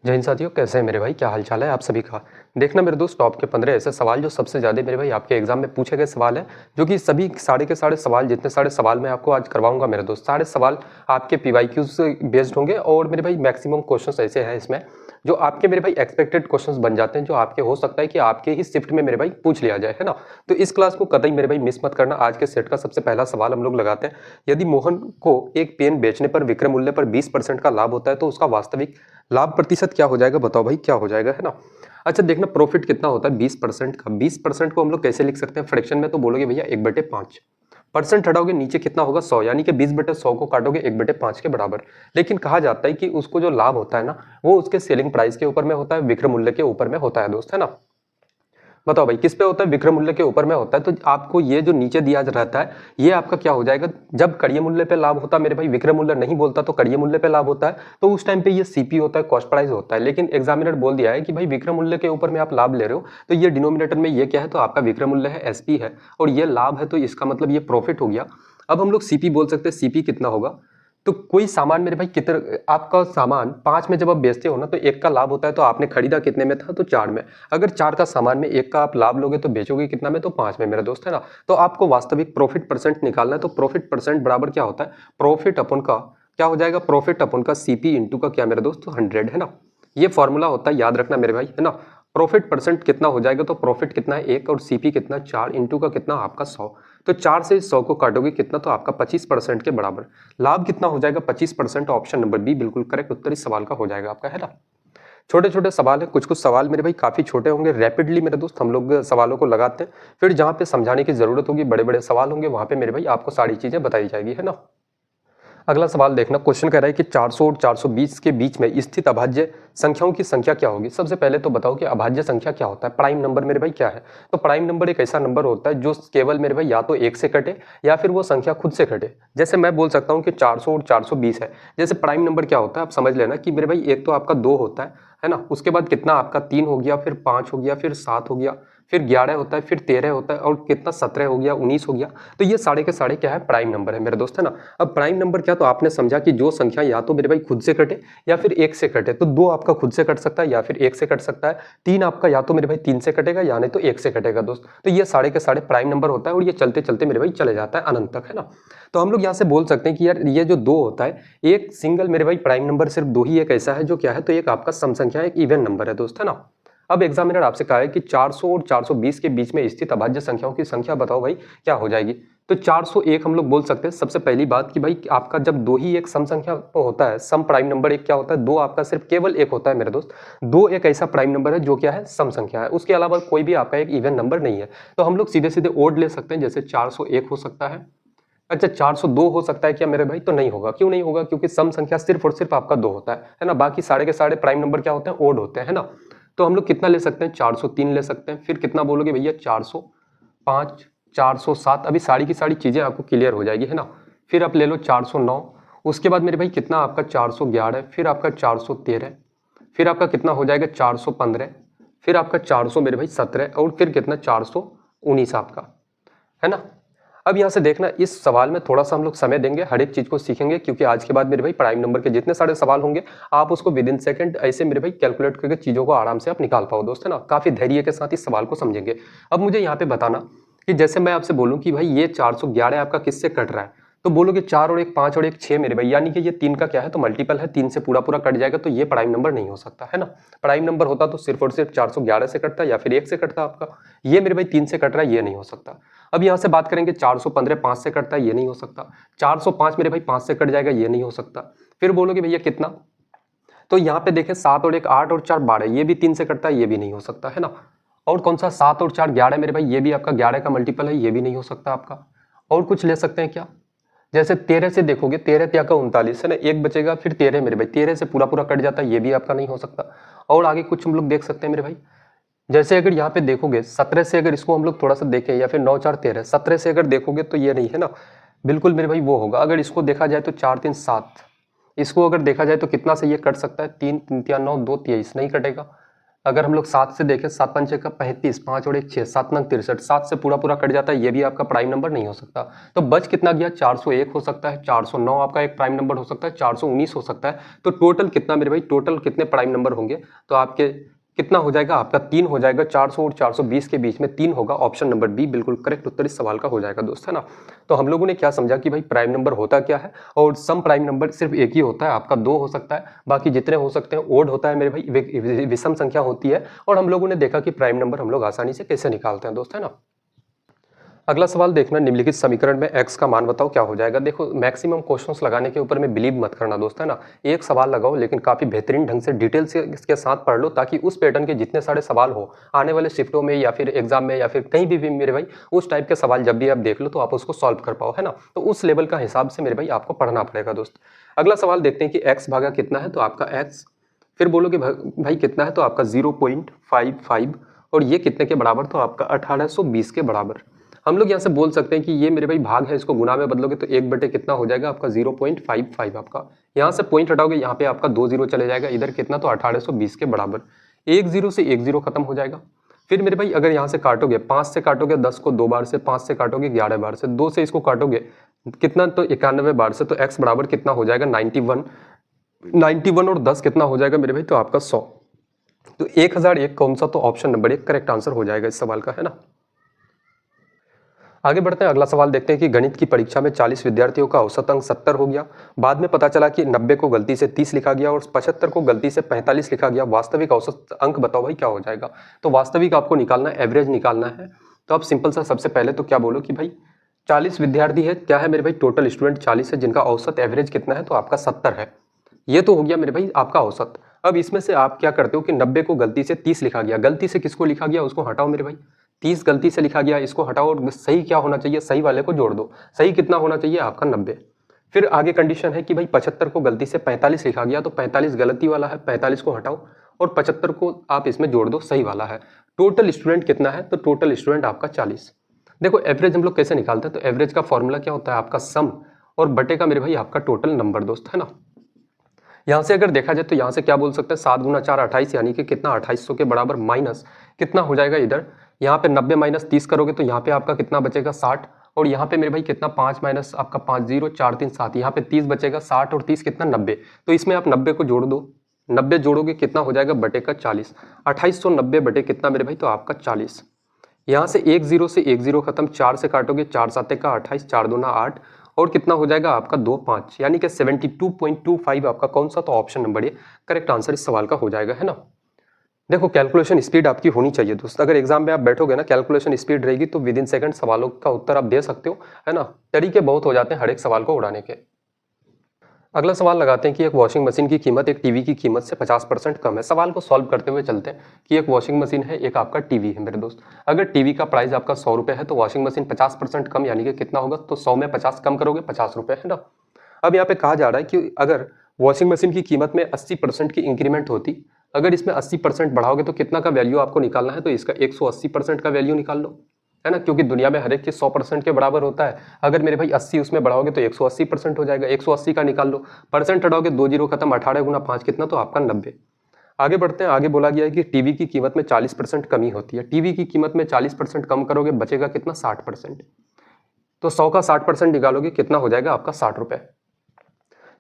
जय हिंद साथियों, कैसे हैं मेरे भाई? क्या हाल चाल है आप सभी का? देखना मेरे दोस्त, टॉप के 15 ऐसे सवाल जो सबसे ज़्यादा मेरे भाई आपके एग्जाम में पूछे गए सवाल है, जो कि सभी सारे के सारे सवाल, जितने सारे सवाल मैं आपको आज करवाऊंगा मेरे दोस्त, सारे सवाल आपके पीवाईक्यू से बेस्ड होंगे। और मेरे भाई मैक्सिमम क्वेश्चंस ऐसे हैं इसमें जो आपके मेरे भाई एक्सपेक्टेड क्वेश्चंस बन जाते हैं, जो आपके हो सकता है कि आपके ही शिफ्ट में मेरे भाई पूछ लिया जाए, है ना। तो इस क्लास को कतई मेरे भाई मिस मत करना। आज के सेट का सबसे पहला सवाल हम लोग लगाते हैं। यदि मोहन को एक पेन बेचने पर विक्रय मूल्य पर 20% का लाभ होता है तो उसका वास्तविक लाभ प्रतिशत क्या हो जाएगा? बताओ भाई क्या हो जाएगा, है ना। अच्छा देखना, प्रॉफिट कितना होता है 20% का। 20% को हम लोग कैसे लिख सकते हैं फ्रैक्शन में? तो बोलोगे भैया 1/5 परसेंट हटाओगे नीचे कितना होगा 100, यानी कि 20/100 को काटोगे 1/5 के बराबर। लेकिन कहा जाता है कि उसको जो लाभ होता है ना, वो उसके सेलिंग प्राइस के ऊपर में होता है, विक्रय मूल्य के ऊपर में होता है दोस्त, है ना। बताओ भाई किस पे होता है? विक्रय मूल्य के ऊपर में होता है। तो आपको ये जो नीचे दिया रहता है, ये आपका क्या हो जाएगा? जब कड़िय मूल्य पे लाभ होता है मेरे भाई, विक्रय मूल्य नहीं बोलता तो कड़िय मूल्य पे लाभ होता है, तो उस टाइम पे ये सीपी होता है, कॉस्ट प्राइस होता है। लेकिन एग्जामिनर बोल दिया है कि भाई विक्रय मूल्य के ऊपर में आप लाभ ले रहे हो, तो ये डिनोमिनेटर में ये क्या है? तो आपका विक्रय मूल्य है, एसपी है, और ये लाभ है, तो इसका मतलब ये प्रॉफिट हो गया। अब हम लोग सीपी बोल सकते हैं। सीपी कितना होगा? तो कोई सामान मेरे भाई कितने, आपका सामान 5 में जब आप बेचते हो ना, तो 1 का लाभ होता है, तो आपने खरीदा कितने में था? तो 4 में। अगर 4 का सामान में 1 का आप लाभ लोगे तो बेचोगे कितना में? तो 5 में मेरे दोस्त, है ना। तो आपको वास्तविक प्रॉफिट परसेंट निकालना है। तो प्रॉफिट परसेंट बराबर क्या होता है? प्रॉफिट अपन का क्या हो जाएगा? प्रॉफिट अपन का सीपी इंटू का क्या मेरे दोस्त? 100, है ना। ये फॉर्मूला होता है, याद रखना मेरे भाई, है ना। प्रॉफिट परसेंट कितना हो जाएगा? तो प्रॉफिट कितना है 1 और सीपी कितना 4 इंटू का कितना आपका 100। तो 4 से 100 को काटोगे कितना? तो आपका 25% के बराबर। लाभ कितना हो जाएगा? 25%। ऑप्शन नंबर बी बिल्कुल करेक्ट उत्तर इस सवाल का हो जाएगा आपका, है ना। छोटे छोटे सवाल है, कुछ कुछ सवाल मेरे भाई काफी छोटे होंगे। रैपिडली मेरे दोस्त हम लोग सवालों को लगाते हैं, फिर जहां पे समझाने की जरूरत होगी, बड़े बड़े सवाल होंगे, वहां पे मेरे भाई आपको सारी चीजें बताई जाएगी, है ना। अगला सवाल देखना, क्वेश्चन कह रहा है कि 400 और 420 के बीच में स्थित अभाज्य संख्याओं की संख्या क्या होगी? सबसे पहले तो बताओ कि अभाज्य संख्या क्या होता है। प्राइम नंबर मेरे भाई क्या है? तो प्राइम नंबर एक ऐसा नंबर होता है जो केवल मेरे भाई या तो 1 से कटे या फिर वो संख्या खुद से कटे। जैसे मैं बोल सकता हूँ कि 400 और 420 है। जैसे प्राइम नंबर क्या होता है आप समझ लेना कि मेरे भाई एक तो आपका 2 होता है ना। उसके बाद कितना आपका 3 हो गया, फिर 5 हो गया, फिर 7 हो गया, फिर 11 होता है, फिर 13 होता है, और कितना 17 हो गया, 19 हो गया। तो ये सारे के सारे क्या है? प्राइम नंबर है मेरे दोस्त, है ना। अब प्राइम नंबर क्या? तो आपने समझा कि जो संख्या या तो मेरे भाई खुद से कटे या फिर 1 से कटे। तो 2 आपका खुद से कट सकता है या फिर 1 से कट सकता है। 3 आपका या तो मेरे भाई 3 से कटेगा या नहीं तो 1 से कटेगा दोस्त। तो ये सारे के सारे प्राइम नंबर होता है, और ये चलते चलते मेरे भाई चले जाता है अनंत तक, है ना। तो हम लोग यहाँ से बोल सकते हैं कि यार ये जो 2 होता है, एक सिंगल मेरे भाई प्राइम नंबर सिर्फ 2 ही एक ऐसा है जो क्या है? तो एक आपका सम संख्या, एक इवन नंबर है दोस्त, है ना। अब एग्जामिनर आपसे कहा है कि 400 और 420 के बीच में स्थित अभाज्य संख्याओं की संख्या बताओ भाई क्या हो जाएगी। तो 401 हम लोग बोल सकते हैं। सबसे पहली बात कि भाई आपका जब 2 ही एक सम संख्या होता है, सम प्राइम नंबर एक क्या होता है? 2 आपका सिर्फ केवल एक होता है मेरे दोस्त। 2 एक ऐसा प्राइम नंबर है जो क्या है? सम संख्या है। उसके अलावा कोई भी आपका एक इवन नंबर नहीं है। तो हम लोग सीधे सीधे ओड ले सकते हैं, जैसे 401 हो सकता है। अच्छा 402 हो सकता है क्या मेरे भाई? तो नहीं होगा। क्यों नहीं होगा? क्योंकि सम संख्या सिर्फ और सिर्फ आपका 2 होता है ना। बाकी सारे के सारे प्राइम नंबर क्या होते हैं? ओड होते हैं, है ना। तो हम लोग कितना ले सकते हैं? 403 ले सकते हैं। फिर कितना बोलोगे भैया? 405, 407। अभी सारी की सारी चीजें आपको क्लियर हो जाएगी, है ना। फिर आप ले लो 409। उसके बाद मेरे भाई कितना आपका? 411। फिर आपका 413। फिर आपका कितना हो जाएगा? 415। फिर आपका 400 मेरे भाई 17, और फिर कितना? 419 आपका, है ना। अब यहां से देखना, इस सवाल में थोड़ा सा हम लोग समय देंगे, हर एक चीज को सीखेंगे, क्योंकि आज के बाद मेरे भाई प्राइम नंबर के जितने सारे सवाल होंगे आप उसको विद इन सेकंड ऐसे मेरे भाई कैलकुलेट करके चीजों को आराम से आप निकाल पाओ दोस्त, है ना। काफी धैर्य के साथ इस सवाल को समझेंगे। अब मुझे यहाँ पे बताना कि जैसे मैं आपसे बोलूं कि भाई ये 411 आपका किससे कट रहा है, तो बोलोगे 4 और 1 5 और 1 6 मेरे भाई, यानी कि ये 3 का क्या है? तो मल्टीपल है, 3 से पूरा पूरा कट जाएगा, तो ये प्राइम नंबर नहीं हो सकता, है ना। प्राइम नंबर होता तो सिर्फ और सिर्फ 411 से कटता या फिर 1 से कटता आपका। ये मेरे भाई 3 से कट रहा है, ये नहीं हो सकता। अब यहां से बात करेंगे 415 5 से कटता है, ये नहीं हो सकता। 405 मेरे भाई 5 से कट जाएगा, ये नहीं हो सकता। फिर बोलोगे भैया कितना? तो यहाँ पे देखें 7 और 1 8 और 4 12, ये भी 3 से कटता है, ये भी नहीं हो सकता, है ना। और कौन सा? 7 और 4 11 मेरे भाई, ये भी आपका 11 का मल्टीपल है, ये भी नहीं हो सकता आपका। और कुछ ले सकते हैं क्या? जैसे 13 से देखोगे, 13 त्या का 39, है ना। एक बचेगा, फिर 13 मेरे भाई, 13 से पूरा पूरा कट जाता है, ये भी आपका नहीं हो सकता। और आगे कुछ हम लोग देख सकते हैं मेरे भाई। जैसे अगर यहाँ पे देखोगे 17 से अगर इसको हम लोग थोड़ा सा देखें, या फिर 9 4 13, 17 से अगर देखोगे तो ये नहीं, है ना। बिल्कुल मेरे भाई वो होगा। अगर इसको देखा जाए तो 4 3 7, इसको अगर देखा जाए तो कितना से ये कट सकता है? 3 3 9 2 23, नहीं कटेगा। अगर हम लोग 7 से देखें, 7 पंचे का 35, 5 और 1 6, 7 नंग 63, 7 से पूरा पूरा कट जाता है, ये भी आपका प्राइम नंबर नहीं हो सकता। तो बच कितना गया, 401 हो सकता है, 409 आपका एक प्राइम नंबर हो सकता है, 419 हो सकता है। तो टोटल कितना मेरे भाई, टोटल कितने प्राइम नंबर होंगे, तो आपके कितना हो जाएगा, आपका 3 हो जाएगा। 400 और 420 के बीच में 3 होगा। ऑप्शन नंबर बी बिल्कुल करेक्ट उत्तर इस सवाल का हो जाएगा दोस्त, है ना। तो हम लोगों ने क्या समझा कि भाई प्राइम नंबर होता क्या है, और सम प्राइम नंबर सिर्फ एक ही होता है, आपका 2 हो सकता है, बाकी जितने हो सकते हैं ओड होता है मेरे भाई, विषम संख्या होती है। और हम लोगों ने देखा कि प्राइम नंबर हम लोग आसानी से कैसे निकालते हैं दोस्त, है ना। अगला सवाल देखना, निम्नलिखित समीकरण में x का मान बताओ, क्या हो जाएगा। देखो मैक्सिमम क्वेश्चंस लगाने के ऊपर में बिलीव मत करना दोस्त, है ना। एक सवाल लगाओ लेकिन काफी बेहतरीन ढंग से डिटेल से इसके साथ पढ़ लो, ताकि उस पैटर्न के जितने सारे सवाल हो आने वाले शिफ्टों में या फिर एग्जाम में या फिर कहीं भी मेरे भाई, उस टाइप के सवाल जब भी आप देख लो तो आप उसको सॉल्व कर पाओ, है ना। तो उस लेवल का हिसाब से मेरे भाई आपको पढ़ना पड़ेगा दोस्त। अगला सवाल देखते हैं कि x भागा कितना है, तो आपका x, फिर बोलोगे भाई कितना है, तो आपका 0.55, और ये कितने के बराबर, तो आपका 1820 के बराबर। हम लोग यहाँ से बोल सकते हैं कि ये मेरे भाई भाग है, इसको गुना में बदलोगे तो 1/, कितना हो जाएगा आपका 0.55। आपका यहाँ से पॉइंट हटाओगे, यहाँ पे आपका 2 0 चले जाएगा, इधर कितना, तो 1820 के बराबर। 1 0 से 1 0 खत्म हो जाएगा। फिर मेरे भाई अगर यहाँ से काटोगे, 5 से काटोगे 10 को 2 बार से, 5 से काटोगे 11 बार से, 2 से इसको काटोगे कितना, तो 91 बार से। तो x बराबर कितना हो जाएगा 91, 91 और 10 कितना हो जाएगा मेरे भाई, तो आपका 100। तो 1001 कौन सा, तो ऑप्शन नंबर 1 करेक्ट आंसर हो जाएगा इस सवाल का, है ना। आगे बढ़ते हैं, अगला सवाल देखते हैं कि गणित की परीक्षा में 40 विद्यार्थियों का औसत अंक 70 हो गया। बाद में पता चला कि 90 को गलती से 30 लिखा गया और 75 को गलती से 45 लिखा गया। वास्तविक औसत अंक बताओ भाई क्या हो जाएगा। तो वास्तविक आपको निकालना है, एवरेज निकालना है। तो आप सिंपल सा सबसे पहले तो क्या बोलो कि भाई 40 विद्यार्थी है, क्या है मेरे भाई, टोटल स्टूडेंट 40 है, जिनका औसत एवरेज कितना है, तो आपका 70 है। ये तो हो गया मेरे भाई आपका औसत। अब इसमें से आप क्या करते हो कि 90 को गलती से 30 लिखा गया, गलती से किसको लिखा गया उसको हटाओ मेरे भाई। 30 गलती से लिखा गया, इसको हटाओ, और सही क्या होना चाहिए, सही वाले को जोड़ दो। सही कितना होना चाहिए आपका 90। फिर आगे कंडीशन है कि भाई 75 को गलती से 45 लिखा गया, तो 45 गलती वाला है, 45 को हटाओ और 75 को आप इसमें जोड़ दो, सही वाला है। टोटल स्टूडेंट कितना है, तो टोटल स्टूडेंट आपका 40। देखो एवरेज हम लोग कैसे निकालते हैं, तो एवरेज का फॉर्मूला क्या होता है, आपका सम और बटे का मेरे भाई आपका टोटल नंबर दोस्त, है ना। यहाँ से अगर देखा जाए तो यहाँ से क्या बोल सकते हैं, 7 गुना 4 28, यानी कि कितना 2800 के बराबर, माइनस कितना हो जाएगा इधर, यहाँ पे 90 माइनस 30 करोगे तो यहाँ पे आपका कितना बचेगा 60, और यहाँ पे मेरे भाई कितना 5 माइनस आपका 5 0 4 3 7, यहाँ पे 30 बचेगा, 60 और 30 कितना 90। तो इसमें आप 90 को जोड़ दो, 90 जोड़ोगे कितना हो जाएगा बटे का 40, 2890 बटे कितना मेरे भाई, तो आपका 40। यहाँ से 1 0 से 1 0 खत्म, 4 से काटोगे 4 7 का 28, 4 2 8, और कितना हो जाएगा आपका 2 5, यानी कि 72.25 आपका कौन सा, तो option number A correct answer इस सवाल का हो जाएगा, है ना। देखो कैलकुलेशन स्पीड आपकी होनी चाहिए दोस्त। अगर एग्जाम में आप बैठोगे ना, कैलकुलेशन स्पीड रहेगी तो विद इन सेकंड सवालों का उत्तर आप दे सकते हो, है ना। तरीके बहुत हो जाते हैं हर एक सवाल को उड़ाने के। अगला सवाल लगाते हैं कि एक वॉशिंग मशीन की कीमत एक टीवी की कीमत से 50% कम है। सवाल को सॉल्व करते हुए चलते हैं कि एक वॉशिंग मशीन है, एक आपका टीवी है मेरे दोस्त। अगर टीवी का प्राइस आपका 100 रुपये है तो वॉशिंग मशीन 50% कम, यानी कि कितना होगा, तो 100 में 50 कम करोगे 50 रुपये, है ना। अब यहाँ पे कहा जा रहा है कि अगर वॉशिंग मशीन की कीमत में 80% की इंक्रीमेंट होती, अगर इसमें 80% बढ़ाओगे तो कितना का वैल्यू आपको निकालना है, तो इसका 180% का वैल्यू निकाल लो, है ना, क्योंकि दुनिया में हर एक चीज 100% के बराबर होता है। अगर मेरे भाई 80 उसमें बढ़ाओगे तो 180% हो जाएगा, 180 का निकाल लो, परसेंट हटाओगे 2 0 खत्म, 18 गुना 5 कितना, तो आपका 90। आगे बढ़ते हैं, आगे बोला गया है कि टीवी की कीमत में 40% कमी होती है। टीवी की कीमत में 40% कम करोगे, बचेगा कितना 60%। तो 100 का 60% निकालोगे, कितना हो जाएगा आपका 60 रुपए।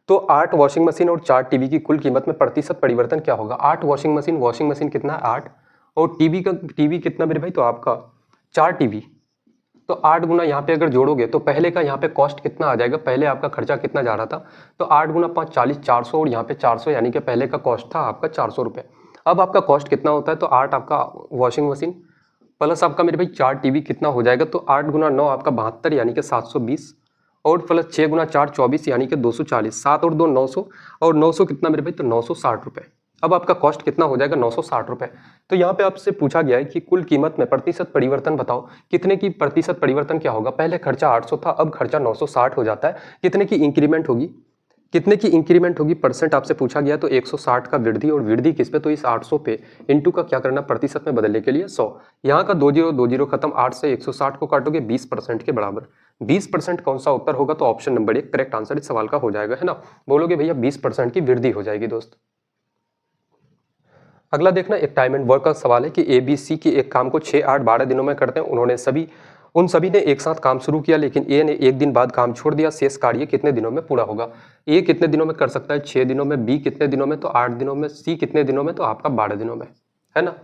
तो 8 वॉशिंग मशीन और 4 टीवी की कुल कीमत में प्रतिशत परिवर्तन क्या होगा। 8 वॉशिंग मशीन कितना है 8, और टीवी कितना मेरे भाई, तो आपका 4 टीवी, तो 8 गुना यहाँ पे अगर जोड़ोगे तो पहले का यहाँ पे कॉस्ट कितना आ जाएगा, पहले आपका खर्चा कितना जा रहा था, तो 8 गुना 5 40, 400, और यहाँ पे 400, यानी कि पहले का कॉस्ट था आपका 400 रुपये। अब आपका कॉस्ट कितना होता है, तो 8 आपका वॉशिंग मशीन प्लस आपका मेरे भाई 4 टीवी कितना हो जाएगा, तो 8 गुना 9 आपका 72, यानी कि 720, और प्लस 6 गुना 4 24, यानी कि 240, 7 और 2 900, और 900 कितना मेरे भाई, तो 960 रुपये। अब आपका कॉस्ट कितना हो जाएगा 960 रुपये। तो यहाँ पे आपसे पूछा गया है कि कुल कीमत में प्रतिशत परिवर्तन बताओ, कितने की प्रतिशत परिवर्तन क्या होगा। पहले खर्चा 800 था, अब खर्चा 960 हो जाता है, कितने की इंक्रीमेंट होगी, कितने की इंक्रीमेंट होगी, परसेंट आपसे पूछा गया, तो 160 का वृद्धि, और वृद्धि किस पे, तो इस 800 पे, इंटू का क्या करना प्रतिशत में बदलने के लिए 100। यहाँ का 2 0 खत्म, 8 से 160 को काटोगे 20% के बराबर। 20% कौन सा उत्तर होगा, तो ऑप्शन नंबर 1 करेक्ट आंसर इस सवाल का हो जाएगा, है ना। बोलोगे भैया 20% की वृद्धि हो जाएगी दोस्त। अगला देखना एक टाइम एंड वर्क का सवाल है कि ABC की एक काम को 6, 8, 12 दिनों में करते हैं। उन्होंने उन सभी ने एक साथ काम शुरू किया, लेकिन ए ने एक दिन बाद काम छोड़ दिया। शेष कार्य कितने दिनों में पूरा होगा? ए कितने दिनों में कर सकता है? 6 दिनों में। बी कितने दिनों में? तो 8 दिनों में। सी कितने दिनों में? तो आपका 12 दिनों में, है ना।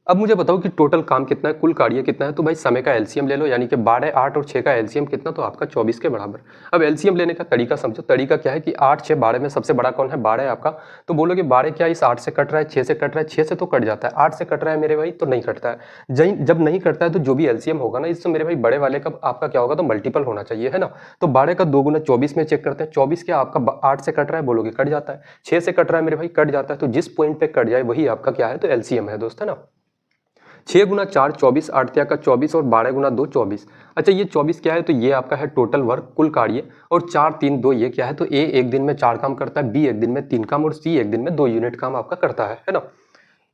अब मुझे बताओ कि टोटल काम कितना है, कुल कार्य कितना है। तो भाई समय का एलसीएम ले लो, यानी कि 12, 8 और 6 का एलसीएम कितना? तो आपका 24 के बराबर। अब एलसीएम लेने का तरीका समझो। तरीका क्या है कि 8, 6, 12 में सबसे बड़ा कौन है? 12 है आपका। तो बोलोगे 12 क्या इस 8 से कट रहा है, 6 से कट रहा है? 6 से तो कट जाता है, 8 से कट रहा है मेरे भाई तो नहीं कटता है। जब नहीं कटता है तो जो भी एलसीएम होगा ना, इससे मेरे भाई बड़े वाले का आपका क्या होगा? तो मल्टीपल होना चाहिए, है ना। तो 12 का 2 गुना 24 में चेक करते हैं। 24 क्या आपका 8 से कट रहा है? बोलोगे कट जाता है। 6 से कट रहा है मेरे भाई? कट जाता है। तो जिस पॉइंट पे कट जाए वही आपका क्या है? तो एलसीएम है दोस्त, है ना। 6 गुना 4 24, 8 का 24 और 12 गुना 2 24। अच्छा ये 24 क्या है? तो ये आपका है टोटल वर्क, कुल कार्य। और 4, 3, 2 ये क्या है? तो ए एक दिन में 4 काम करता है, बी एक दिन में 3 काम और सी एक दिन में 2 यूनिट काम आपका करता है ना।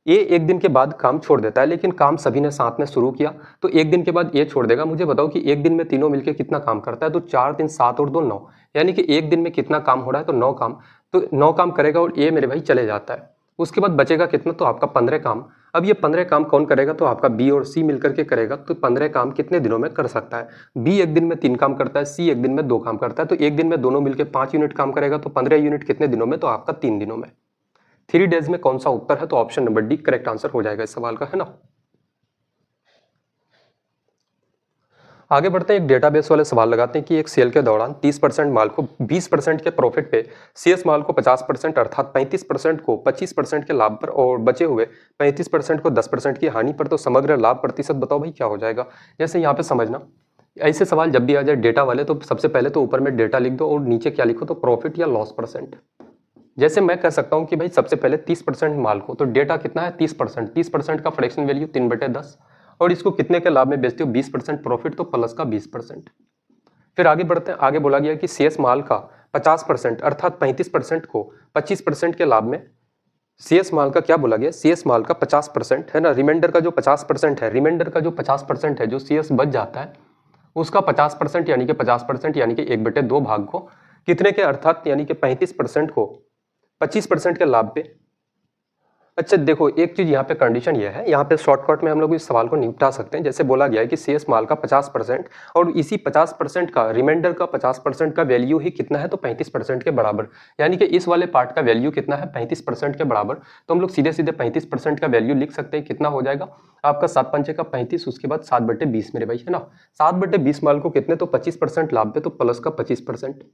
ए एक दिन के बाद काम छोड़ देता है, लेकिन काम सभी ने साथ में शुरू किया। तो एक दिन के बाद ए छोड़ देगा। मुझे बताओ कि एक दिन में तीनों मिलकर कितना काम करता है? तो 4, 3, 7 और 2 9, यानी कि एक दिन में कितना काम हो रहा है? तो 9 काम। तो 9 काम करेगा और ए मेरे भाई चले जाता है। उसके बाद बचेगा कितना? तो आपका 15 काम। अब ये 15 काम कौन करेगा? तो आपका बी और सी मिलकर के करेगा। तो 15 काम कितने दिनों में कर सकता है? बी एक दिन में 3 काम करता है, सी एक दिन में 2 काम करता है। तो एक दिन में दोनों मिलकर 5 यूनिट काम करेगा। तो 15 यूनिट कितने दिनों में? तो आपका 3 दिनों में। 3 डेज में कौन सा उत्तर है? तो option number D correct answer हो जाएगा इस सवाल का, है ना। आगे बढ़ते हैं, एक डेटाबेस वाले सवाल लगाते हैं कि एक सेल के दौरान 30% माल को 20% के प्रॉफिट पे, शेष माल को 50% अर्थात 35% को 25% के लाभ पर और बचे हुए 35% को 10% की हानि पर, तो समग्र लाभ प्रतिशत बताओ भाई क्या हो जाएगा। जैसे यहाँ पे समझना, ऐसे सवाल जब भी आ जाए डेटा वाले तो सबसे पहले तो ऊपर में डेटा लिख दो और नीचे क्या लिखो? तो प्रॉफिट या लॉस परसेंट। जैसे मैं कह सकता हूँ कि भाई सबसे पहले 30% माल को, तो डेटा कितना है? 30%। 30% का फ्रैक्शन वैल्यू 3/10 और इसको कितने के लाभ में बेचते हो? 20% प्रॉफिट, तो प्लस का 20%। फिर आगे बढ़ते हैं, आगे बोला गया कि शेष माल का 50% अर्थात 35% को 25% के लाभ में, शेष माल का क्या बोला गया? शेष माल का 50% है ना, रिमाइंडर का जो 50% है, रिमाइंडर का जो 50% है, जो शेष बच जाता है उसका 50% यानी कि 50% यानी कि 1/2 भाग को कितने के अर्थात यानी कि 35% को 25% के लाभ पे। अच्छा देखो एक चीज यहाँ पे कंडीशन ये है, यहाँ पे शॉर्टकट में हम लोग इस सवाल को निपटा सकते हैं। जैसे बोला गया है कि शेष माल का 50% और इसी 50% का, रिमाइंडर का 50% का वैल्यू ही कितना है? तो 35% के बराबर, यानी कि इस वाले पार्ट का वैल्यू कितना है? 35% के बराबर। तो हम लोग सीधे सीधे 35% का वैल्यू लिख सकते हैं। कितना हो जाएगा आपका? 7 पंचे का 35, उसके बाद 7/20 मेरे भाई, है ना। 7/20 माल को कितने? तो 25% लाभ पे, तो प्लस का 25%।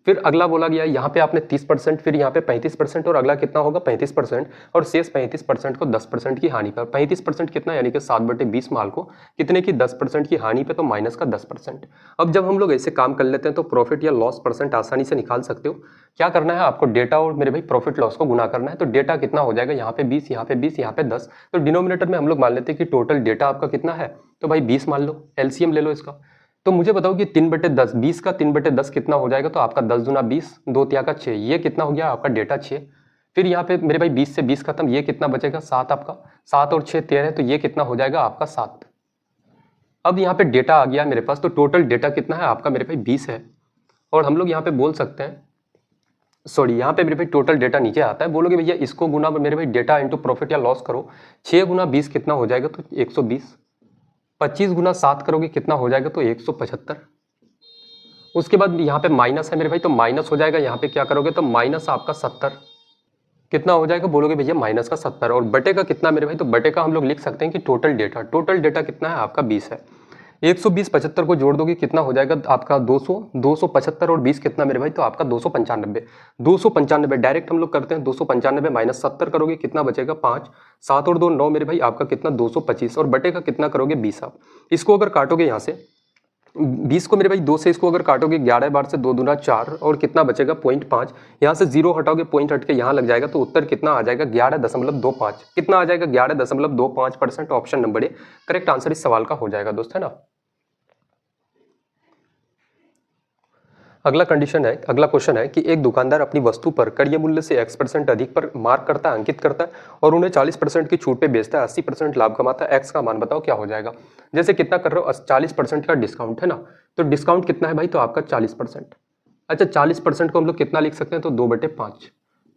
फिर अगला बोला गया यहाँ पे आपने 30%, फिर यहाँ पे 35% और अगला कितना होगा? 35% और शेष 35% को 10% की हानि पर। 35% कितना? यानी कि 7/20 माल को कितने की? 10% की हानि पे, तो माइनस का 10%। अब जब हम लोग ऐसे काम कर लेते हैं तो प्रॉफिट या लॉस परसेंट आसानी से निकाल सकते हो। क्या करना है आपको? डेटा और मेरे भाई प्रॉफिट लॉस को गुना करना है। तो डेटा कितना हो जाएगा? यहाँ पे 20, यहाँ पे 20, यहाँ पे 10। तो डिनोमिनेटर में हम लोग मान लेते हैं कि टोटल डेटा आपका कितना है? तो भाई 20 मान लो, एलसीएम ले लो इसका। तो मुझे बताओ कि 3/10, 20 का 3/10 कितना हो जाएगा? तो आपका 10 दूना 20, 2 तिया का 6, ये कितना हो गया आपका? डेटा 6। फिर यहाँ पे मेरे भाई 20 से 20 खत्म, ये कितना बचेगा? 7 आपका। 7 और 6 13, तो ये कितना हो जाएगा आपका? 7। अब यहाँ पे डेटा आ गया मेरे पास, तो टोटल डेटा कितना है आपका? मेरे भाई 20 है। और हम लोग यहाँ पे बोल सकते हैं, सॉरी यहाँ पे मेरे भाई टोटल डेटा नीचे आता है। बोलोगे भैया इसको गुना मेरे भाई डेटा इंटू प्रॉफिट या लॉस करो। 6 गुना 20 कितना हो जाएगा? तो 120। 25 गुना 7 करोगे कितना हो जाएगा? तो 175। उसके बाद यहाँ पे माइनस है मेरे भाई, तो माइनस हो जाएगा। यहाँ पे क्या करोगे? तो माइनस आपका 70 कितना हो जाएगा? बोलोगे भैया माइनस का 70। और बटे का कितना मेरे भाई? तो बटे का हम लोग लिख सकते हैं कि टोटल डेटा कितना है आपका? 20 है। 120 75 को जोड़ दोगे कितना हो जाएगा आपका? 200। 275 और 20 कितना मेरे भाई? तो आपका 295। 295 डायरेक्ट हम लोग करते हैं। 295 माइनस 70 करोगे कितना बचेगा? 5। 7 और 2 9 मेरे भाई, आपका कितना? 225। और बटे का कितना करोगे? 20 आप। इसको अगर काटोगे यहाँ से 20 को मेरे भाई 2 से इसको अगर काटोगे 11 बार से 2 दूना 4 और कितना बचेगा? 0.5। यहाँ से 0 हटाओगे, पॉइंट हट के यहाँ लग जाएगा, तो उत्तर कितना आ जाएगा? 11.25। कितना आ जाएगा? 11.25%। Option number A correct answer इस सवाल का हो जाएगा दोस्त, है ना। अगला क्वेश्चन है कि एक दुकानदार अपनी वस्तु पर क्रय मूल्य से X% अधिक पर मार्क करता है, अंकित करता है और उन्हें 40% की छूट पे बेचता है, 80% लाभ कमाता है। X का मान बताओ क्या हो जाएगा। जैसे कितना कर रहे हो? 40% का डिस्काउंट है ना, तो डिस्काउंट कितना है भाई? तो आपका 40%। अच्छा 40% को हम लोग कितना लिख सकते हैं? तो 2/5।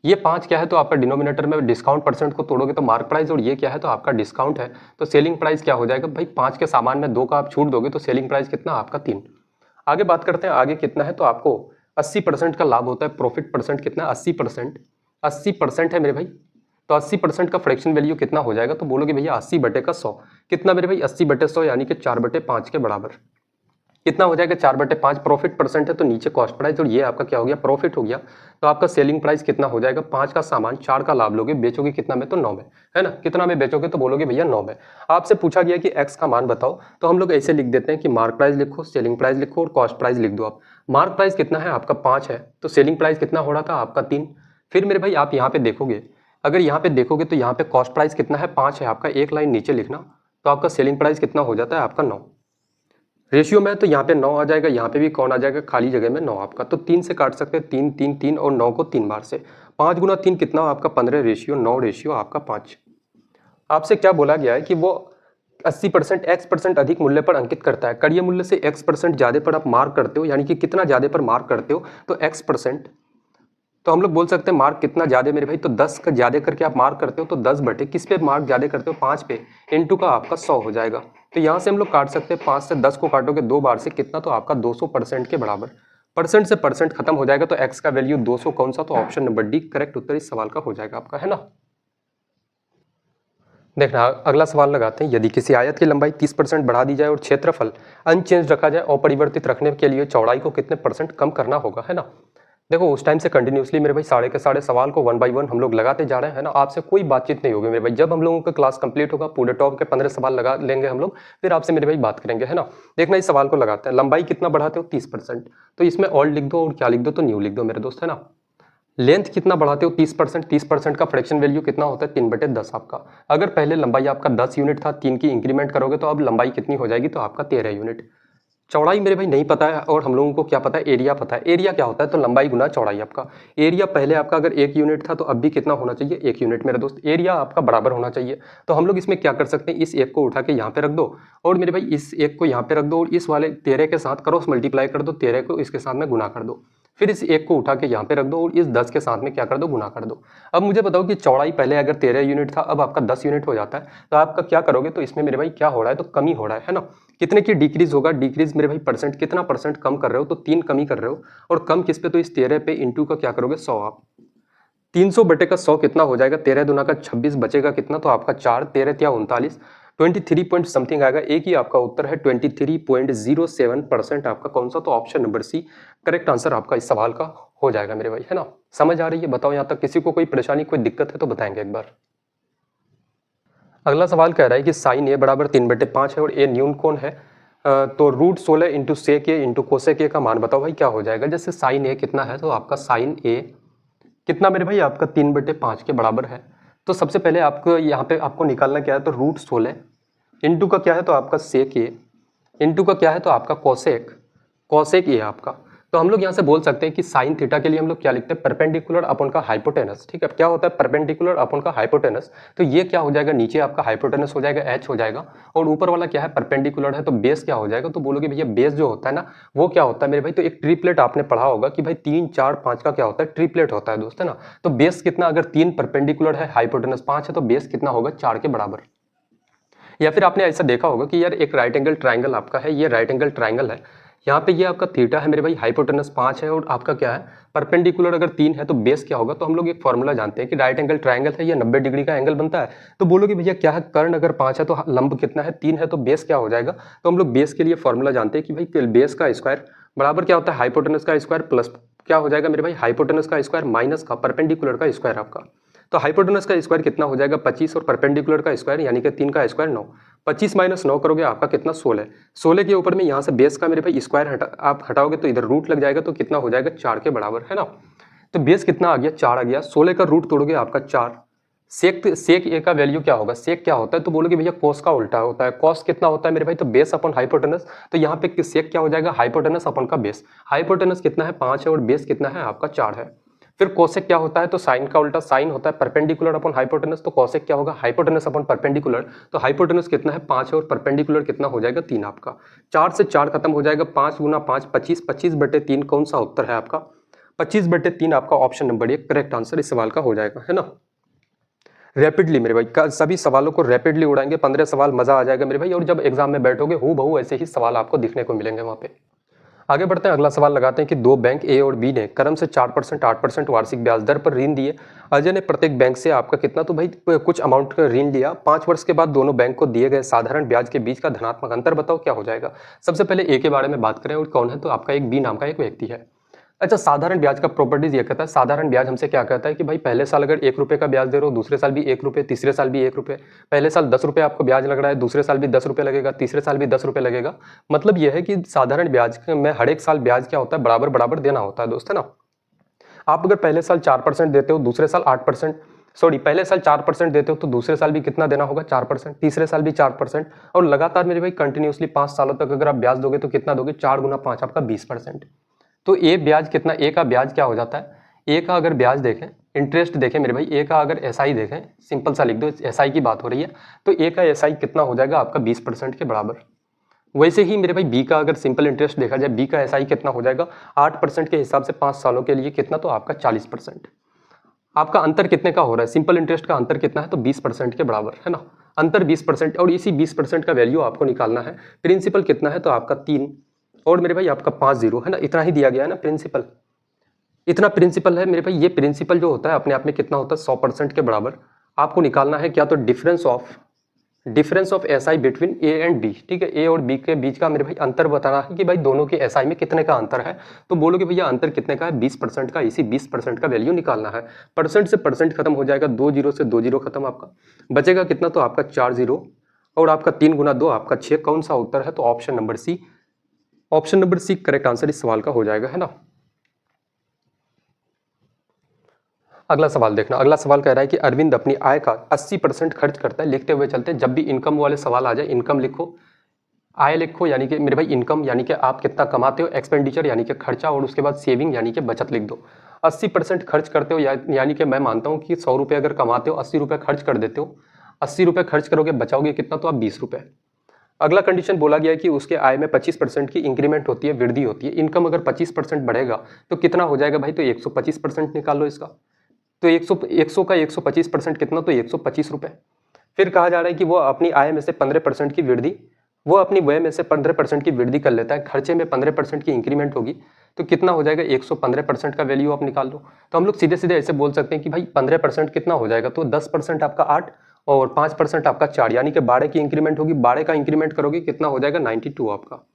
ये 5 क्या है तो आपका डिनोमिनेटर में डिस्काउंट परसेंट को तोड़ोगे तो मार्क प्राइस, और ये क्या है तो आपका डिस्काउंट है, तो सेलिंग प्राइस क्या हो जाएगा भाई, 5 के सामान में 2 का आप छूट दोगे तो सेलिंग प्राइस कितना आपका 3। आगे बात करते हैं, आगे कितना है तो आपको 80% का लाभ होता है, प्रॉफिट परसेंट कितना है 80%, 80% है मेरे भाई, तो 80% का फ्रैक्शन वैल्यू कितना हो जाएगा, तो बोलोगे भैया 80/100 कितना मेरे भाई, 80/100 यानी कि 4/5 के बराबर कितना हो जाएगा, 4/5 प्रॉफिट परसेंट है तो नीचे कॉस्ट प्राइस, और ये आपका क्या हो गया, प्रॉफिट हो गया, तो आपका सेलिंग प्राइस कितना हो जाएगा, 5 का सामान 4 का लाभ लोगे, बेचोगे कितना में, तो 9 में, है ना, कितना में बेचोगे तो बोलोगे भैया 9 में। आपसे पूछा गया कि एक्स का मान बताओ, तो हम लोग ऐसे लिख देते हैं कि मार्क प्राइस लिखो, सेलिंग प्राइस लिखो और कॉस्ट प्राइस लिख दो। आप मार्क प्राइस कितना है आपका 5 है, तो सेलिंग प्राइस कितना हो रहा था आपका 3। फिर मेरे भाई आप यहाँ पे देखोगे, अगर यहाँ पे देखोगे तो यहाँ पे कॉस्ट प्राइस कितना है 5 है आपका, एक लाइन नीचे लिखना, तो आपका सेलिंग प्राइस कितना हो जाता है आपका 9। रेशियो में तो यहाँ पे 9 आ जाएगा, यहाँ पे भी कौन आ जाएगा, खाली जगह में 9 आपका, तो 3 से काट सकते हैं, 3 3 3 और 9 को 3 बार से, 5 गुना 3 कितना आपका 15 रेशियो 9 रेशियो आपका 5। आपसे क्या बोला गया है कि वो 80% x% अधिक मूल्य पर अंकित करता है, कड़िय मूल्य से x% ज्यादा पर आप मार्क करते हो, यानी कि कितना ज्यादा पर मार्क करते हो तो x%, तो हम लोग बोल सकते हैं मार्क कितना ज्यादा मेरे भाई, तो 10 का ज्यादा करके आप मार्क करते हो तो 10 बटे किस पे मार्क ज्यादा करते हो, 5 पे, इनटू का आपका 100 हो जाएगा, तो यहाँ से हम लोग काट सकते हैं, 5 से 10 को काटोगे 2 बार से कितना, तो आपका 200% के बराबर, परसेंट से परसेंट खत्म हो जाएगा, तो x का वैल्यू 200 कौन सा, तो ऑप्शन नंबर डी करेक्ट उत्तर इस सवाल का हो जाएगा आपका, है ना। देखना अगला सवाल लगाते हैं, यदि किसी आयत की लंबाई 30% बढ़ा दी जाए और क्षेत्रफल अनचेंज रखा जाए, अपरिवर्तित रखने के लिए चौड़ाई को कितने % कम करना होगा, है ना। देखो उस टाइम से कंटिन्यूसली मेरे भाई साढ़े के साढ़े सवाल को 1 बाय 1 हम लोग लगाते जा रहे हैं ना, आपसे कोई बातचीत नहीं होगी मेरे भाई, जब हम लोगों का क्लास कंप्लीट होगा पूरे टॉप के 15 सवाल लगा लेंगे हम लोग, फिर आपसे मेरे भाई बात करेंगे, है ना। देखना इस सवाल को लगाते हैं, लंबाई कितना बढ़ाते हो 30%, तो इसमें ओल्ड लिख दो और क्या लिख दो, तो न्यू लिख दो मेरे दोस्त, है ना। लेंथ कितना बढ़ाते हो 30%, 30% का फ्रैक्शन वैल्यू कितना होता है 3/10 आपका, अगर पहले लंबाई आपका 10 यूनिट था, 3 की इंक्रीमेंट करोगे तो अब लंबाई कितनी हो जाएगी, तो आपका 13 यूनिट। चौड़ाई मेरे भाई नहीं पता है, और हम लोगों को क्या पता है, एरिया पता है, एरिया क्या होता है, तो लंबाई गुना चौड़ाई आपका, एरिया पहले आपका अगर 1 यूनिट था तो अब भी कितना होना चाहिए 1 यूनिट मेरे दोस्त, एरिया आपका बराबर होना चाहिए। तो हम लोग इसमें क्या कर सकते हैं, इस 1 को उठा के यहाँ पे रख दो, और मेरे भाई इस 1 को यहाँ पे रख दो, और इस वाले 13 के साथ क्रॉस मल्टीप्लाई कर दो, 13 को इसके साथ में गुना कर दो, फिर इस 1 को उठा के यहाँ पे रख दो और इस 10 के साथ में क्या कर दो, गुना कर दो। अब मुझे बताओ कि चौड़ाई पहले अगर 13 यूनिट था, अब आपका 10 यूनिट हो जाता है, तो आपका क्या करोगे, तो इसमें मेरे भाई क्या हो रहा है, तो कमी हो रहा है ना। कितने की डिक्रीज होगा, डिक्रीज मेरे भाई परसेंट, कितना परसेंट कम कर रहे हो, तो 3 कमी कर रहे हो, और कम किस पे, तो इस 13 पे, इंटू का क्या करोगे 100 आप, 300/100 कितना हो जाएगा, 13 दूना का 26 बचेगा कितना, तो आपका 4 13 या 39, 23 पॉइंट समथिंग आएगा, एक ही आपका उत्तर है 23.07% आपका कौन सा, तो option number C correct answer आपका इस सवाल का हो जाएगा मेरे भाई, है ना। समझ आ रही है, बताओ यहाँ तक किसी को कोई परेशानी कोई दिक्कत है तो बताएंगे एक बार। अगला सवाल कह रहा है कि साइन ए बराबर 3/5 है और ए न्यून कोण है, तो √16 into sec A into cosec A का मान बताओ भाई क्या हो जाएगा। जैसे साइन ए कितना है, तो आपका साइन ए कितना मेरे भाई आपका 3/5 के बराबर है, तो सबसे पहले आपको यहाँ पे आपको निकालना क्या है, तो √16 इंटू का क्या है, तो आपका सेक ए इंटू का क्या है, तो आपका कोसेक, कोसेक ए आपका। तो हम लोग यहाँ से बोल सकते हैं कि साइन थीटा के लिए हम लोग क्या लिखते हैं, परपेंडिकुलर अपॉन का हाइपोटेनस, ठीक है। क्या होता है परपेंडिकुलर अपॉन का हाइपोटेनस, तो ये क्या हो जाएगा, नीचे आपका हाइपोटेनस हो जाएगा h हो जाएगा, और ऊपर वाला क्या है परपेंडिकुलर है, तो बेस क्या हो जाएगा, तो बोलोगे भैया बेस जो होता है ना वो क्या होता है मेरे भाई, तो एक ट्रिपलेट आपने पढ़ा होगा कि भाई 3 4 5 का क्या होता है, ट्रिपलेट होता है दोस्त, है ना। तो बेस कितना, अगर 3 परपेंडिकुलर है, हाइपोटेनस 5 है, तो बेस कितना होगा 4 के बराबर। या फिर आपने ऐसा देखा होगा कि यार एक राइट एंगल ट्राइंगल आपका है, ये राइट एंगल ट्राइंगल है, यहाँ पे ये आपका थीटा है मेरे भाई, हाइपोटेनस 5 है, और आपका क्या है परपेंडिकुलर अगर 3 है, तो बेस क्या होगा, तो हम लोग एक फॉर्मूला जानते हैं कि राइट एंगल ट्राइंगल है, ये 90 डिग्री का एंगल बनता है, तो बोलोगे भैया क्या है, कर्ण अगर 5 है तो लंब कितना है 3 है, तो बेस क्या हो जाएगा, तो हम लोग बेस के लिए फॉर्मूला जानते हैं कि भाई बेस का स्क्वायर बराबर क्या होता है, हाइपोटेनस का स्क्वायर प्लस क्या हो जाएगा मेरे भाई, हाइपोटेनस का स्क्वायर माइनस का परपेंडिकुलर का स्क्वायर आपका। तो हाइपोटेनस का स्क्वायर कितना हो जाएगा 25, और परपेंडिकुलर का स्क्वायर यानी कि 3 का स्क्वायर 9, 25 माइनस 9 करोगे आपका कितना 16, 16 के ऊपर में यहाँ से बेस का मेरे भाई स्क्वायर आप हटाओगे तो इधर रूट लग जाएगा, तो कितना हो जाएगा 4 के बराबर, है ना। तो बेस कितना आ गया 4 आ गया, 16 का रूट तोड़ोगे आपका 4, सेक ए का वैल्यू क्या होगा, सेक क्या होता है, तो बोलोगे भैया कोस का उल्टा होता है, कॉस कितना होता है मेरे भाई, तो बेस अपॉन हाइपोटेनस, तो यहाँ पे सेक क्या हो जाएगा हाइपोटेनस अपॉन का बेस, हाइपोटेनस कितना है 5 है और बेस कितना है आपका 4 है। फिर कोसेक क्या होता है, तो साइन का उल्टा, साइन होता है परपेंडिकुलर अपॉन हाइपोटेनस, तो कोसेक क्या होगा हाइपोटेनस अपॉन परपेंडिकुलर, तो हाइपोटेनस कितना है 5 है और परपेंडिकुलर कितना हो जाएगा 3 आपका। 4 से 4 खत्म हो जाएगा, 5 गुना 5 25, 25/3 कौन सा उत्तर है आपका 25/3 आपका ऑप्शन नंबर 1 करेक्ट आंसर इस सवाल का हो जाएगा, है ना। रैपिडली मेरे भाई सभी सवालों को रैपिडली उड़ाएंगे, 15 सवाल, मजा आ जाएगा मेरे भाई। और जब एग्जाम में बैठोगे हूबहू ऐसे ही सवाल आपको दिखने को मिलेंगे वहां पे। आगे बढ़ते हैं, अगला सवाल लगाते हैं कि दो बैंक ए और बी ने क्रम से 4%, 8% वार्षिक ब्याज दर पर ऋण दिए। अजय ने प्रत्येक बैंक से आपका कितना, तो भाई कुछ अमाउंट का ऋण लिया। 5 वर्ष के बाद दोनों बैंक को दिए गए साधारण ब्याज के बीच का धनात्मक अंतर बताओ क्या हो जाएगा। सबसे पहले ए के बारे में बात करें, और कौन है, तो आपका एक बी नाम का एक व्यक्ति है। अच्छा, साधारण ब्याज का प्रॉपर्टीज ये कहता है, साधारण ब्याज हमसे क्या कहता है कि भाई पहले साल अगर 1 रुपये का ब्याज दे रहे हो, दूसरे साल भी 1 रुपये, तीसरे साल भी 1 रुपये। पहले साल 10 रुपये आपको ब्याज लग रहा है, दूसरे साल भी 10 रुपये लगेगा, तीसरे साल भी 10 रुपये लगेगा। मतलब यह है कि साधारण ब्याज में हर एक साल ब्याज क्या होता है, बराबर बराबर देना होता है दोस्त, है ना। आप अगर पहले साल 4% देते हो, दूसरे साल 8%, सॉरी पहले साल 4% देते हो तो दूसरे साल भी कितना देना होगा, 4%, तीसरे साल भी 4%, और लगातार मेरे भाई कंटिन्यूसली 5 सालों तक अगर आप ब्याज दोगे तो कितना दोगे, 4 गुना 5 आपका 20%। तो ए ब्याज कितना, ए का ब्याज क्या हो जाता है, ए का अगर ब्याज देखें, इंटरेस्ट देखें मेरे भाई, ए का अगर एसआई देखें, सिंपल सा लिख दो, एसआई की बात हो रही है, तो ए का एसआई कितना हो जाएगा आपका 20% के बराबर। वैसे ही मेरे भाई बी का अगर सिंपल इंटरेस्ट देखा जाए, बी का एसआई कितना हो जाएगा 8% के हिसाब से 5 सालों के लिए कितना, तो आपका 40%। आपका अंतर कितने का हो रहा है, सिंपल इंटरेस्ट का अंतर कितना है, तो 20% के बराबर, है ना। अंतर 20%, और इसी 20% का वैल्यू आपको निकालना है। प्रिंसिपल कितना है, तो आपका 3, और मेरे भाई आपका 5 जीरो, है ना, इतना ही दिया गया है ना प्रिंसिपल, इतना प्रिंसिपल है मेरे भाई। ये प्रिंसिपल जो होता है अपने आप में कितना होता है, 100% के बराबर। आपको निकालना है क्या, तो difference of SI between A and B, ठीक है। ए और बी के बीच का मेरे भाई अंतर बताना है कि भाई दोनों के एसआई में कितने का अंतर है। तो बोलोगे भैया अंतर कितने का है, 20% का। इसी 20% का वैल्यू निकालना है। परसेंट से परसेंट खत्म हो जाएगा, 2 जीरो से 2 जीरो खत्म, आपका बचेगा कितना, तो आपका 4 जीरो, और आपका 3 गुना 2 आपका 6। कौन सा उत्तर है, तो option number C, option number C correct answer इस सवाल का हो जाएगा, है ना। अगला सवाल देखना, अगला सवाल कह रहा है कि अरविंद अपनी आय का 80% खर्च करता है। लिखते हुए चलते हैं, जब भी इनकम वाले सवाल आ जाए इनकम लिखो, आय लिखो यानी कि मेरे भाई इनकम यानी कि आप कितना कमाते हो, एक्सपेंडिचर यानी कि खर्चा, और उसके बाद सेविंग यानी कि बचत लिख दो। 80% खर्च करते हो यानी कि मैं मानता हूँ कि 100 रुपये अगर कमाते हो, 80 रुपये खर्च कर देते हो, 80 रुपये खर्च करोगे, बचाओगे कितना, तो आप 20 रुपये। अगला कंडीशन बोला गया है कि उसके आय में 25% की इंक्रीमेंट होती है, वृद्धि होती है। इनकम अगर 25% बढ़ेगा तो कितना हो जाएगा भाई, तो 125% निकाल लो इसका। तो 100 का 125% कितना, तो 125 रुपये। फिर कहा जा रहा है कि वो अपनी आय में से 15% की वृद्धि, वो अपनी व्यय में से 15% की वृद्धि कर लेता है, खर्चे में 15% की इंक्रीमेंट होगी, तो कितना हो जाएगा, 115% का वैल्यू आप निकाल लो। तो हम लोग सीधे सीधे ऐसे बोल सकते हैं कि भाई 15% कितना हो जाएगा, तो 10% आपका 8 और 5% आपका 4, यानी कि 12 की इंक्रीमेंट होगी। 12 का इंक्रीमेंट करोगे कितना हो जाएगा, 92 आपका।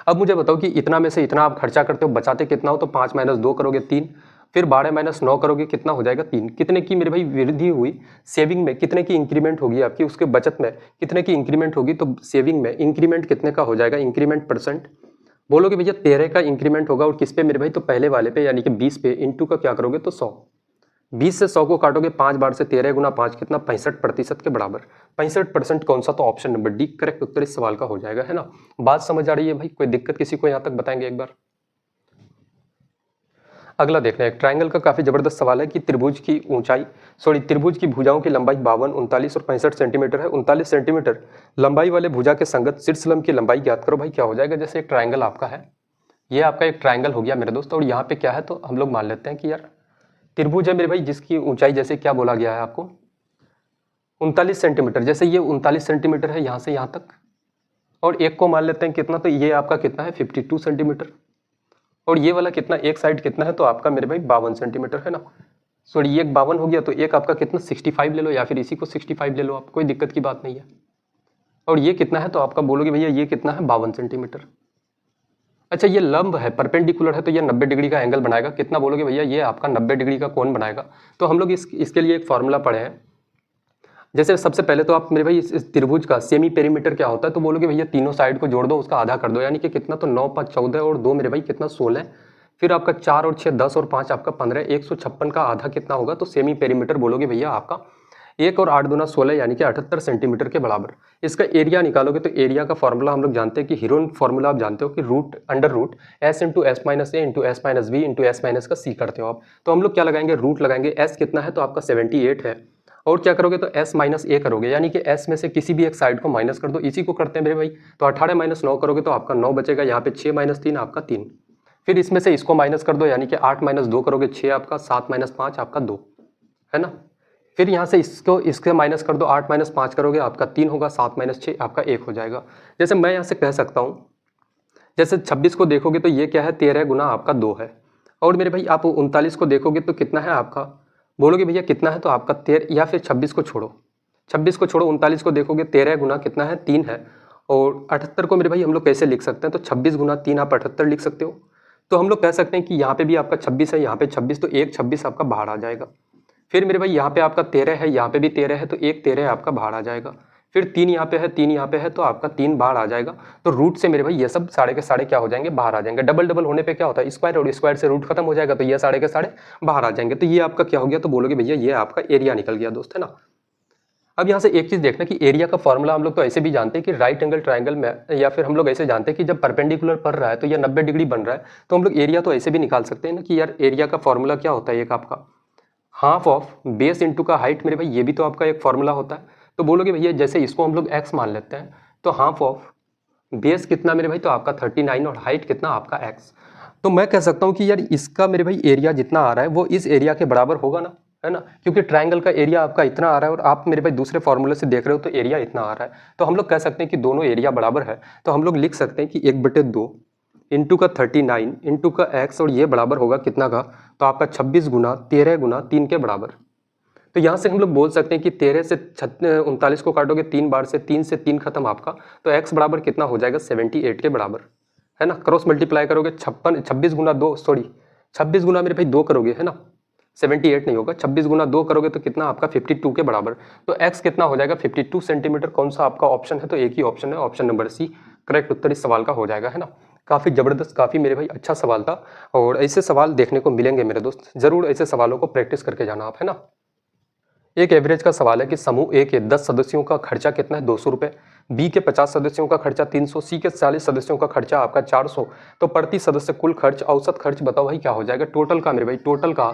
अब मुझे बताओ कि इतना में से इतना आप खर्चा करते हो, बचाते कितना हो, तो 5 - 2 करोगे 3, फिर 12 - 9 करोगे कितना हो जाएगा 3। कितने की मेरे भाई वृद्धि हुई, सेविंग में कितने की इंक्रीमेंट होगी आपकी, उसके बचत में कितने की इंक्रीमेंट होगी, तो सेविंग में इंक्रीमेंट कितने का हो जाएगा, इंक्रीमेंट परसेंट। बोलोगे भैया 13 का इंक्रीमेंट होगा, और किस पे मेरे भाई, तो पहले वाले पे यानी कि 20 पे, इंटू का क्या करोगे, तो 100। 20 से 100 को काटोगे 5 बार से, 13 गुना 5 कितना, 65% के बराबर। 65% कौन सा, तो ऑप्शन नंबर डी करेक्ट उत्तर इस सवाल का हो जाएगा, है ना। बात समझ आ रही है भाई, कोई दिक्कत किसी को यहाँ तक बताएंगे एक बार। अगला देखना है, एक ट्रायंगल का काफी जबरदस्त सवाल है कि त्रिभुज की ऊंचाई, सॉरी त्रिभुज की भुजाओं की लंबाई 52, 39 और 65 सेंटीमीटर है। 39 सेंटीमीटर लंबाई वाले भुजा के संगत शीर्षलंब की लंबाई ज्ञात करो। भाई क्या हो जाएगा, जैसे एक ट्रायंगल आपका है, ये आपका एक ट्रायंगल हो गया मेरे दोस्त, और यहाँ पे क्या है, तो हम लोग मान लेते हैं कि यार त्रिभुज है मेरे भाई, जिसकी ऊंचाई जैसे क्या बोला गया है आपको, 39 सेंटीमीटर। जैसे ये 39 सेंटीमीटर है यहाँ से यहाँ तक, और एक को मान लेते हैं कितना, तो ये आपका कितना है 52 सेंटीमीटर, और ये वाला कितना, एक साइड कितना है, तो आपका मेरे भाई 52 सेंटीमीटर, है ना। सॉरी ये 52 हो गया, तो एक आपका कितना 65 ले लो, या फिर इसी को 65 ले लो आप, कोई दिक्कत की बात नहीं है। और ये कितना है, तो आपका बोलोगे भैया ये कितना है, 52 सेंटीमीटर। अच्छा ये लंब है, परपेंडिकुलर है, तो ये 90 डिग्री का एंगल बनाएगा। कितना बोलोगे भैया, ये आपका 90 डिग्री का कोण बनाएगा। तो हम लोग इसके लिए एक फॉर्मूला पढ़े हैं। जैसे सबसे पहले तो आप मेरे भाई इस त्रिभुज का सेमी पेरीमीटर क्या होता है, तो बोलोगे भैया तीनों साइड को जोड़ दो, उसका आधा कर दो, यानी कि कितना, तो 9 × 5 = 14 और 2 मेरे भाई कितना 16। फिर आपका 4 और 6 10 और 5 आपका 15, 156 का आधा कितना होगा, तो सेमी पेरीमीटर बोलोगे भैया आपका 1 और 8 दूना 16 यानी कि 78 सेंटीमीटर के बराबर। इसका एरिया निकालोगे तो एरिया का फॉर्मूला हम लोग जानते हैं कि हीरोन फॉर्मूला आप जानते हो कि √√ s × s - a × s - v × s - का c करते हो आप। तो हम लोग क्या लगाएंगे, रूट लगाएंगे। s कितना है, तो आपका 78 है, और क्या करोगे, तो s - a करोगे, यानी कि s में से किसी भी एक साइड को माइनस कर दो। इसी को करते हैं मेरे भाई, तो 18 - 9 करोगे तो आपका 9 बचेगा, यहाँ पे 6 - 3 आपका 3। फिर इसमें से इसको माइनस कर दो, यानी कि 8 माइनस 2 करोगे 6 आपका, 7 माइनस 5 आपका 2, है ना। फिर यहाँ से इसके माइनस कर दो, 8 माइनस 5 करोगे आपका 3 होगा, 7 माइनस 6 आपका 1 हो जाएगा। जैसे मैं यहाँ से कह सकता हूँ, जैसे 26 को देखोगे तो ये क्या है, 13 गुना आपका 2 है। और मेरे भाई आप 39 को देखोगे तो कितना है आपका, बोलोगे भैया कितना है, तो आपका 13, या फिर 26 को छोड़ो, 39 को देखोगे 13 गुना कितना है, 3 है। और 78 को मेरे भाई हम लोग कैसे लिख सकते हैं, तो 26 गुना 3 आप 78 लिख सकते हो। तो हम लोग कह सकते हैं कि यहाँ पे भी आपका 26 है, यहाँ पे 26, तो एक 26 आपका बाहर आ जाएगा। फिर मेरे भाई यहाँ पे आपका 13 है, यहाँ पे भी 13 है, तो एक 13 आपका बाहर आ जाएगा। फिर 3 यहाँ पे है, 3 यहाँ पे है, तो आपका 3 बाहर आ जाएगा। तो रूट से मेरे भाई ये सब साढ़े के साढ़े क्या हो जाएंगे, बाहर आ जाएंगे। डबल डबल होने पे क्या होता है, स्क्वायर, और स्क्वायर से रूट खत्म हो जाएगा, तो ये साढ़े के साढ़े बाहर आ जाएंगे। तो ये आपका क्या हो गया, तो बोलोगे भैया ये आपका एरिया निकल गया दोस्त, है ना। अब यहाँ से एक चीज देखना कि एरिया का फॉर्मूला हम लोग तो ऐसे भी जानते हैं कि राइट एंगल ट्राइंगल में, या फिर हम लोग ऐसे जानते हैं कि जब परपेंडिकुलर पड़ रहा है तो ये 90 डिग्री बन रहा है, तो हम लोग एरिया तो ऐसे भी निकाल सकते हैं ना कि यार एरिया का फॉर्मूला क्या होता है, एक आपका हाफ ऑफ बेस इंटू का हाइट। मेरे भाई ये भी तो आपका एक फॉर्मूला होता है। तो बोलोगे भैया जैसे इसको हम लोग x मान लेते हैं, तो हाफ ऑफ बेस कितना मेरे भाई, तो आपका 39, और हाइट कितना आपका x। तो मैं कह सकता हूँ कि यार इसका मेरे भाई एरिया जितना आ रहा है वो इस एरिया के बराबर होगा ना, है ना, क्योंकि ट्रायंगल का एरिया आपका इतना आ रहा है और आप मेरे भाई दूसरे फॉर्मूले से देख रहे हो तो एरिया इतना आ रहा है। तो हम लोग कह सकते हैं कि दोनों एरिया बराबर है। तो हम लोग लिख सकते हैं कि 1/2 इंटू का 39 इंटू का x, और ये बराबर होगा कितना का, तो आपका 26 गुना 13 गुना 3 के बराबर। तो यहाँ से हम लोग बोल सकते हैं कि 13 से 39 को काटोगे 3 बार से, 3 से 3 खत्म आपका, तो x बराबर कितना हो जाएगा, 78 के बराबर, है ना। क्रॉस मल्टीप्लाई करोगे 26 गुना 2, सॉरी 26 गुना मेरे भाई 2 करोगे, है ना, 78 नहीं होगा, 26 गुना 2 करोगे तो कितना आपका 52 के बराबर। तो x कितना हो जाएगा, 52 सेंटीमीटर। कौन सा आपका ऑप्शन है, तो एक ही ऑप्शन है, ऑप्शन नंबर सी करेक्ट उत्तर इस सवाल का हो जाएगा, है ना। काफ़ी ज़बरदस्त, काफ़ी मेरे भाई अच्छा सवाल था, और ऐसे सवाल देखने को मिलेंगे मेरे दोस्त, ज़रूर ऐसे सवालों को प्रैक्टिस करके जाना आप, है ना। एक एवरेज का सवाल है कि समूह ए के 10 सदस्यों का खर्चा कितना है, 200 रुपये, बी के 50 सदस्यों का खर्चा 300, सी के 40 सदस्यों का खर्चा आपका 400। तो प्रति सदस्य कुल खर्च, औसत खर्च बताओ भाई क्या हो जाएगा। टोटल का मेरे भाई, टोटल का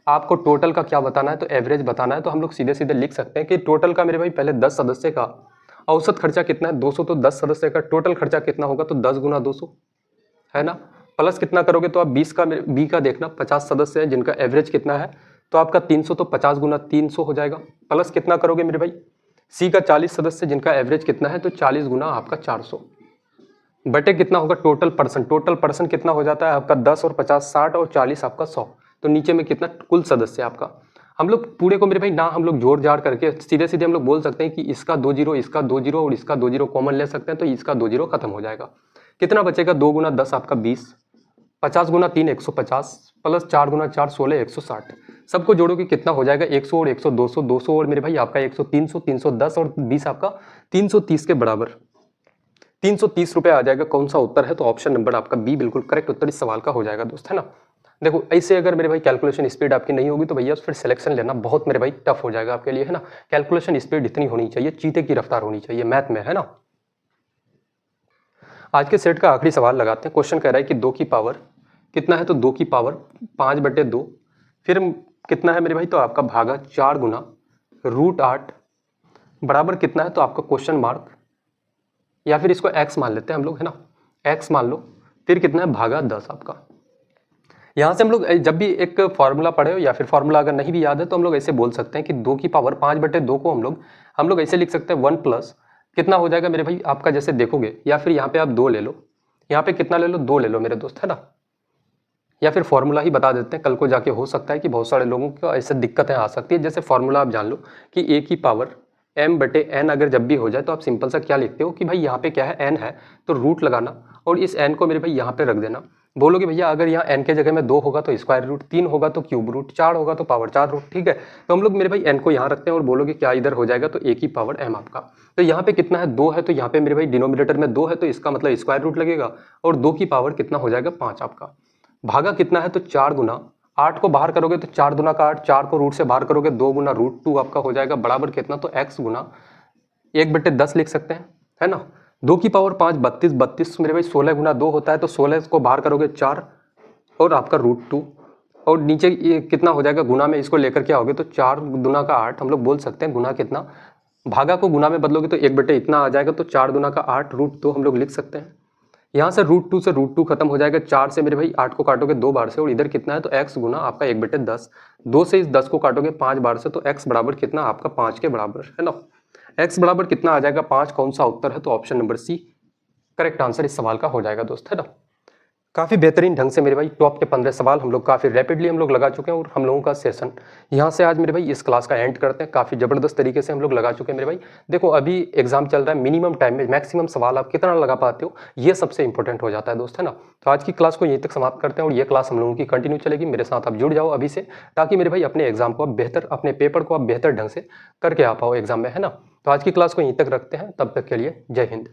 आपको टोटल का क्या बताना है, तो एवरेज बताना है। तो हम लोग सीधे सीधे लिख सकते हैं कि टोटल का मेरे भाई पहले 10 सदस्य का औसत खर्चा कितना है, 200, तो 10 सदस्य का टोटल खर्चा कितना होगा, तो 10 गुना 200, है ना। प्लस कितना करोगे, तो आप 20 का, बी का देखना 50 सदस्य है जिनका एवरेज कितना है, तो आपका 300, तो 50 गुना 300 हो जाएगा। प्लस कितना करोगे मेरे भाई, सी का 40 सदस्य जिनका एवरेज कितना है, तो 40 गुना आपका 400, बटे कितना होगा टोटल पर्सन। टोटल पर्सन कितना हो जाता है आपका 10 और 50 60, और 40 आपका 100। तो नीचे में कितना कुल सदस्य आपका। हम लोग पूरे को मेरे भाई ना हम लोग जोड़ जाड़ करके सीधे सीधे हम लोग बोल सकते हैं कि इसका 2 जीरो, इसका 2 जीरो और इसका 2 जीरो कॉमन ले सकते हैं, तो इसका 2 जीरो खत्म हो जाएगा। कितना बचेगा, 2 गुना 10 आपका 20, 50 गुना 3 150, प्लस 4 गुना 4 16 160। सबको जोड़ोगे कितना हो जाएगा, 100 और 100 200, 200 और मेरे भाई आपका 100 300, 310 और 20 आपका 330 के बराबर, 330 रुपये आ जाएगा। कौन सा उत्तर है, तो ऑप्शन नंबर आपका बी बिल्कुल करेक्ट उत्तर इस सवाल का हो जाएगा दोस्त, है ना। देखो ऐसे अगर मेरे भाई कैलकुलेशन स्पीड आपकी नहीं होगी तो भैया फिर सिलेक्शन लेना बहुत मेरे भाई टफ हो जाएगा आपके लिए, है ना। कैलकुलेशन स्पीड इतनी होनी चाहिए, चीते की रफ्तार होनी चाहिए मैथ में, है ना। आज के सेट का आखिरी सवाल लगाते हैं। क्वेश्चन कह रहा है कि 2 की पावर कितना है, तो 2 की पावर 5/2, फिर कितना है मेरे भाई, तो आपका भागा 4 गुना √8 बराबर कितना है, तो आपका क्वेश्चन मार्क, या फिर इसको x मान लेते हैं हम लोग, है ना, x मान लो। फिर कितना है, भागा 10 आपका। यहाँ से हम लोग जब भी एक फॉर्मूला पढ़े हो या फिर फॉर्मूला अगर नहीं भी याद है तो हम लोग ऐसे बोल सकते हैं कि 2 की पावर 5/2 को हम लोग ऐसे लिख सकते हैं 1 प्लस कितना हो जाएगा मेरे भाई आपका, जैसे देखोगे, या फिर यहाँ पे आप 2 ले लो, यहाँ पे कितना ले लो, 2 ले लो मेरे दोस्त, है ना। या फिर फॉर्मूला ही बता देते हैं, कल को जाके हो सकता है कि बहुत सारे लोगों को ऐसे दिक्कतें आ सकती है। जैसे फॉर्मूला आप जान लो कि a की पावर m/n अगर जब भी हो जाए तो आप सिंपल सा क्या लिखते हो कि भाई यहाँ पे क्या है, n है तो रूट लगाना, और इस n को मेरे भाई यहाँ पे रख देना। बोलोगे भैया अगर यहाँ n के जगह में 2 होगा तो स्क्वायर रूट, 3 होगा तो क्यूब रूट, 4 होगा तो पावर 4 रूट, ठीक है। तो हम लोग मेरे भाई n को यहाँ रखते हैं और बोलोगे क्या इधर हो जाएगा, तो a की पावर m आपका। तो यहाँ पे कितना है, 2 है, तो यहाँ पे मेरे भाई डिनोमिनेटर में 2 है तो इसका मतलब स्क्वायर रूट लगेगा, और 2 की पावर कितना हो जाएगा 5 आपका। भागा कितना है, तो 4 गुना 8 को बाहर करोगे तो 4 दुना का 8, 4 को रूट से बाहर करोगे 2 गुना √2 आपका हो जाएगा, बराबर कितना, तो x गुना 1/10 लिख सकते हैं, है ना। 2 की पावर 5 32, 32 मेरे भाई 16 गुना 2 होता है, तो 16 को बाहर करोगे 4 और आपका √2, और नीचे ये कितना हो जाएगा, गुना में इसको लेकर क्या होगे, तो 4 दुना का 8 हम लोग बोल सकते हैं, गुना कितना, भागा को गुना में बदलोगे तो 1/, इतना आ जाएगा, तो 4 दुना का 8 √2 हम लोग लिख सकते हैं। यहाँ से √2 से √2 खत्म हो जाएगा, 4 से मेरे भाई 8 को काटोगे 2 बार से, और इधर कितना है तो x गुना आपका 1/10, 2 से इस 10 को काटोगे 5 बार से, तो x बराबर कितना आपका 5 के बराबर है ना। x बराबर कितना आ जाएगा 5, कौन सा उत्तर है तो option number C correct answer इस सवाल का हो जाएगा दोस्त, है ना। काफ़ी बेहतरीन ढंग से मेरे भाई टॉप के 15 सवाल हम लोग काफ़ी रैपिडली हम लोग लगा चुके हैं, और हम लोगों का सेशन यहाँ से आज मेरे भाई इस क्लास का एंड करते हैं। काफ़ी ज़बरदस्त तरीके से हम लोग लगा चुके हैं मेरे भाई। देखो अभी एग्जाम चल रहा है, मिनिमम टाइम में मैक्सिमम सवाल आप कितना लगा पाते हो ये सबसे इंपॉर्टेंट हो जाता है दोस्त, है ना। तो आज की क्लास को यहीं तक समाप्त करते हैं, और ये क्लास हम लोगों की कंटिन्यू चलेगी। मेरे साथ आप जुड़ जाओ अभी से, ताकि मेरे भाई अपने एग्जाम को आप बेहतर, अपने पेपर को आप बेहतर ढंग से करके आ पाओ एग्जाम में, है ना। तो आज की क्लास को यहीं तक रखते हैं, तब तक के लिए जय हिंद।